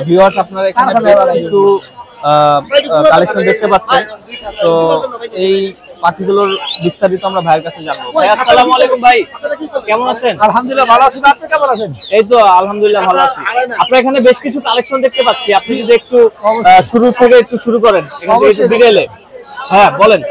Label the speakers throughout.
Speaker 1: Viewers আপনারা এখানে কিছু কালেকশন দেখতে পাচ্ছেন। তো এই পাখিগুলোর বিস্তারিত আমরা ভাইয়ের কাছে জানবো। ভাই আসসালামু আলাইকুম, ভাই কেমন আছেন?
Speaker 2: আলহামদুলিল্লাহ ভালো আছি, আপনি কেমন আছেন?
Speaker 1: এই তো আলহামদুলিল্লাহ ভালো আছি। আপনার এখানে বেশ কিছু কালেকশন দেখতে পাচ্ছি, আপনি যদি একটু শুরু থেকে একটু শুরু করেন এখান থেকে একটু বিকেলে। হ্যাঁ বলেন।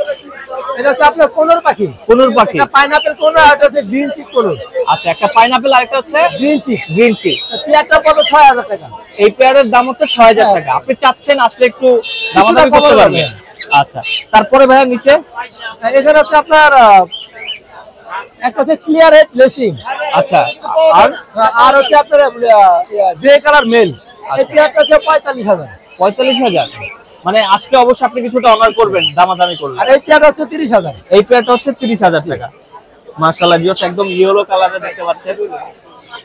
Speaker 2: এটা হচ্ছে আপনার কোনোর পাখি।
Speaker 1: কোনোর পাখি,
Speaker 2: পাইনাপেল কোন, আর এটা হচ্ছে গ্রিন চিক কোন।
Speaker 1: আচ্ছা, একটা পাইনাপেল আর একটা হচ্ছে
Speaker 2: গ্রিন চিক।
Speaker 1: Green cheek.
Speaker 2: পেয়ারটা পড়বে 6000 টাকা।
Speaker 1: এই পেয়ারের দাম হচ্ছে 6000 টাকা। আপনি চাচ্ছেন আসলে একটু দামাদামি করতে পারবেন। আচ্ছা, তারপরে ভাইয়া নিচে
Speaker 2: এখানে হচ্ছে আপনার একটা হচ্ছে ক্লিয়ার হেড লেসিং।
Speaker 1: আচ্ছা,
Speaker 2: আর হচ্ছে আপনার গ্রে কালার মেল। এই পেয়ারটা হচ্ছে 45000।
Speaker 1: 45000, মানে আজকে অবশ্যই আপনি কিছুটা অনার করবেন, দামাদামি করবেন।
Speaker 2: আর এই পেয়ারটা হচ্ছে 30000।
Speaker 1: এই পেয়ারটা হচ্ছে 30000 টাকা। মাশাআল্লাহ ভিউয়ার্স, একদম ইয়েলো কালারে দেখতে পাচ্ছেন।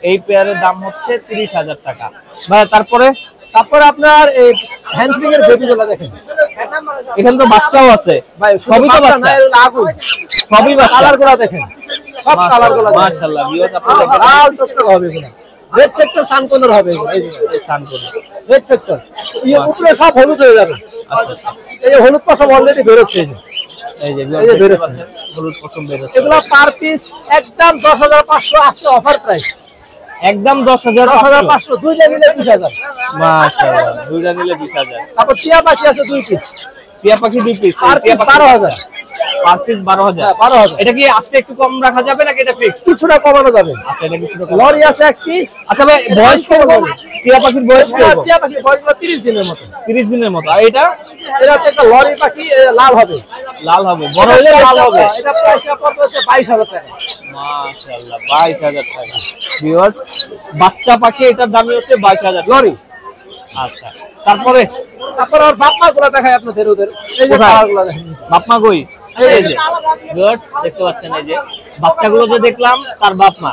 Speaker 1: এই পেয়ারের দাম হচ্ছে 30000 টাকা। ভাই তারপরে
Speaker 2: আপনার এই হ্যান্ডলিং এর বেবিগুলো দেখেন,
Speaker 1: এখানে তো বাচ্চাও আছে
Speaker 2: ভাই
Speaker 1: সবই তো বাচ্চা,
Speaker 2: আগুন
Speaker 1: সবই বাচ্চা।
Speaker 2: কালারগুলো দেখেন, সব কালারগুলো
Speaker 1: মাশাআল্লাহ ভিউয়ার্স, আপনারা দেখেন
Speaker 2: লাল টকটক হবে এগুলো। রেড ফ্যাক্টর সানকোনর হবে এগুলো। এই যে
Speaker 1: সানকোন
Speaker 2: রেড ফ্যাক্টর এই উপরে সব হলুদ হয়ে যাবে।
Speaker 1: আচ্ছা,
Speaker 2: এই যে হলুদ পশম অলরেডি বের হচ্ছে।
Speaker 1: এই যে
Speaker 2: বের
Speaker 1: দেখতে
Speaker 2: হচ্ছে
Speaker 1: পাচ্ছেন হলুদ পছন্দ বের হচ্ছে।
Speaker 2: এগুলো পার পিস একদম 10500 আজকে অফার প্রাইস।
Speaker 1: একদম 10500।
Speaker 2: দুইটা নিলে 20000।
Speaker 1: মাশাআল্লাহ, দুইটা নিলে 20000।
Speaker 2: তারপর টিয়া পাখি আছে 2 পিস।
Speaker 1: টিয়া পাখি 2 পিস,
Speaker 2: আর
Speaker 1: টিয়া পাখি
Speaker 2: 12000।
Speaker 1: Per piece 12000।
Speaker 2: 12000।
Speaker 1: এটা কি আজকে একটু কম রাখা যাবে নাকি এটা ফিক্স?
Speaker 2: কিছুটা কমানো যাবে।
Speaker 1: আচ্ছা, এটা কিছুটা কম।
Speaker 2: লরি আছে 1 পিস।
Speaker 1: আচ্ছা ভাই, বয়স কেমন? টিয়া পাখির বয়স কেমন?
Speaker 2: টিয়া পাখি বয়স 30 দিনের মতো।
Speaker 1: 30 দিনের মতো। আর এটা
Speaker 2: হচ্ছে একটা লরি পাখি, লাল হবে।
Speaker 1: লাল হবে, বড় হলে লাল হবে।
Speaker 2: এটা প্রাইস পড়বে হচ্ছে 22000 টাকা।
Speaker 1: মাশাআল্লাহ, 22000 টাকা। ভিউয়ার্স, বাচ্চা পাখি এটার দামই হচ্ছে 22000
Speaker 2: লরি।
Speaker 1: আচ্ছা, তারপরে
Speaker 2: আর বাপমা গুলো দেখাই আপনাদের, ওদের এই যে কালারগুলো দেখেন।
Speaker 1: বাপমা কই? এই যে ভিউয়ার্স দেখতে পাচ্ছেন, এই যে বাচ্চাগুলো যে দেখলাম তার বাপমা।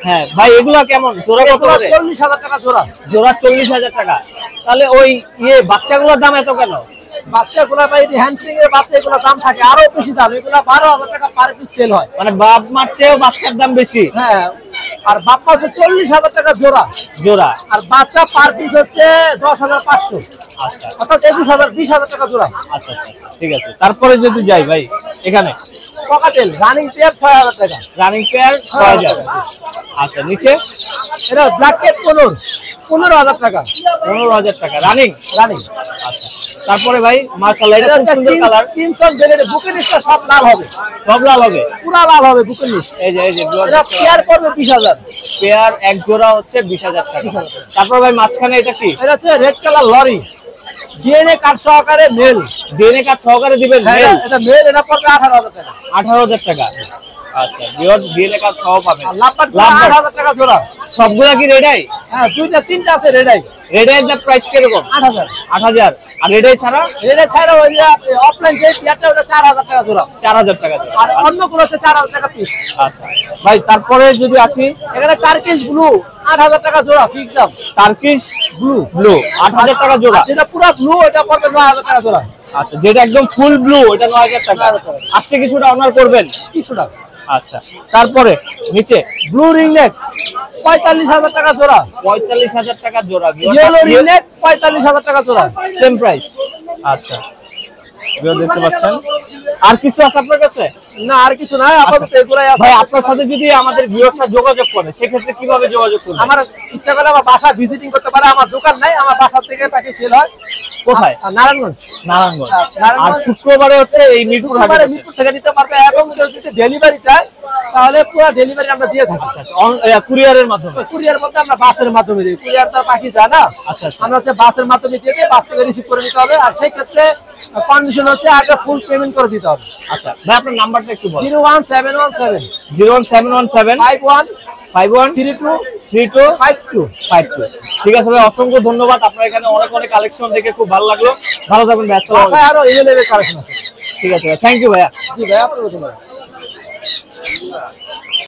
Speaker 1: হ্যাঁ ভাই, এগুলা কেমন জোড়া? কত করে?
Speaker 2: 40000 টাকা জোড়া।
Speaker 1: জোড়া 40000 টাকা। তাহলে ওই বাচ্চাগুলোর দাম এত কেন?
Speaker 2: বাচ্চাগুলো ভাই হ্যান্ডলিং এর বাচ্চাগুলোর দাম থাকে আরো বেশি দাম। এগুলা 12000 টাকা পার পিস সেল হয়।
Speaker 1: মানে বাপ মার চেয়েও বাচ্চার দাম বেশি।
Speaker 2: হ্যাঁ, আর বাপ্পা হচ্ছে 40000 টাকা জোড়া।
Speaker 1: জোড়া।
Speaker 2: আর বাচ্চা পার পিস হচ্ছে 10500।
Speaker 1: আচ্ছা,
Speaker 2: অর্থাৎ 20000 টাকা জোড়া।
Speaker 1: আচ্ছা, ঠিক আছে। তারপরে যদি যাই ভাই, এখানে
Speaker 2: পকাটেল রানিং পেয়ার 6000 টাকা।
Speaker 1: Running pair 6000। আচ্ছা, নিচে
Speaker 2: এটা ব্ল্যাক কেট 15000 টাকা।
Speaker 1: 15000 টাকা রানিং। আচ্ছা, তারপরে ভাই মাশাআল্লাহ, এটা খুব সুন্দর কালার।
Speaker 2: কিনসন বেলের বুকের নিচটা সব লাল হবে।
Speaker 1: সব লাল হবে,
Speaker 2: পুরো লাল হবে বুকের নিচ।
Speaker 1: এই যে
Speaker 2: এটা পেয়ার পড়বে 20000।
Speaker 1: পেয়ার এক জোড়া হচ্ছে 20000 টাকা। তারপর ভাই মাঝখানে এটা কি?
Speaker 2: এটা হচ্ছে red colour lorry, DNA card সহকারে মেল।
Speaker 1: ডিএনএ কার্ড সহকারে দিবেন?
Speaker 2: মেল, এটা মেল, এটা পড়বে 18000 টাকা।
Speaker 1: 18000 টাকা। আচ্ছা, ভিউয়ার্স ডিএনএ কার্ড সহ পাবেন।
Speaker 2: লাভবাট 8000 টাকা জোড়া।
Speaker 1: সবগুলা কি রেডাই?
Speaker 2: হ্যাঁ, দুইটা তিনটা আছে রেডাই।
Speaker 1: রেডাই এর প্রাইস কিরকম?
Speaker 2: 8000।
Speaker 1: 8000। আর রেডাই ছাড়া?
Speaker 2: রেডাই ছাড়া ওই যে অফলাইন যে পেয়ারটা ওটা 4000 টাকা জোড়া।
Speaker 1: 4000 টাকা জোড়া।
Speaker 2: আর অন্য গুলো হচ্ছে 4000 টাকা পিস।
Speaker 1: আচ্ছা ভাই, তারপরে যদি আসি,
Speaker 2: এখানে টার্কিশ ব্লু 8000 টাকা জোড়া ফিক্স দাম।
Speaker 1: টার্কিশ ব্লু 8000 টাকা জোড়া।
Speaker 2: যেটা পুরো ব্লু এটা পড়বে 9000 টাকা জোড়া।
Speaker 1: আচ্ছা, যেটা একদম ফুল ব্লু ওটা 9000 টাকা। আসছে কিছুটা অনার করবেন?
Speaker 2: কিছুটা।
Speaker 1: আচ্ছা, তারপরে নিচে
Speaker 2: ব্লু রিংনেক 45000 টাকা জোড়া।
Speaker 1: 45000 টাকা জোড়া।
Speaker 2: ইয়েলো রিংনেক 45000 টাকা জোড়া।
Speaker 1: Same price. আচ্ছা, দেখতে পাচ্ছেন। আর কিছু আছে আপনার কাছে?
Speaker 2: না, আর কিছু নাই, আপাতত এগুলাই আছে।
Speaker 1: ভাই আপনার সাথে যদি আমাদের ভিউয়ার্সরা যোগাযোগ করে সেক্ষেত্রে কিভাবে যোগাযোগ করবে?
Speaker 2: আমার ইচ্ছা করে আমার বাসা ভিজিটিং করতে পারে। আমার দোকান নাই, আমার বাসা থেকে পাখি সেল হয়।
Speaker 1: কোথায়?
Speaker 2: নারায়ণগঞ্জ।
Speaker 1: আর শুক্রবারে হচ্ছে এই মিরপুর
Speaker 2: থেকে দিতে পারবে, এবং যদি ডেলিভারি চায় তাহলে পুরো ডেলিভারি আমরা দিয়ে থাকি।
Speaker 1: কুরিয়ারের মাধ্যমে?
Speaker 2: কুরিয়ার মধ্যে আমরা বাসের মাধ্যমে দিই। কুরিয়ার তো পাখি যায় না।
Speaker 1: আচ্ছা,
Speaker 2: আমরা হচ্ছে বাসের মাধ্যমে দিয়ে দিই, বাস থেকে রিসিভ করে নিতে হবে। আর সেই ক্ষেত্রে কন্ডিশন হচ্ছে আগে ফুল পেমেন্ট করে দিতে হবে।
Speaker 1: আচ্ছা ভাই, আপনার নাম্বারটা একটু বলুন।
Speaker 2: 01717
Speaker 1: 01717
Speaker 2: 51323252।
Speaker 1: ঠিক আছে ভাই, অসংখ্য ধন্যবাদ। আপনার এখানে অনেক কালেকশন দেখে খুব ভালো লাগলো। ভালো থাকবেন ভাই। আসসালামু আলাইকুম।
Speaker 2: আরো এভেলেবেল কালেকশন আছে।
Speaker 1: ঠিক আছে ভাই, থ্যাংক ইউ ভাইয়া।
Speaker 2: জি ভাই, আপনার ধন্যবাদ।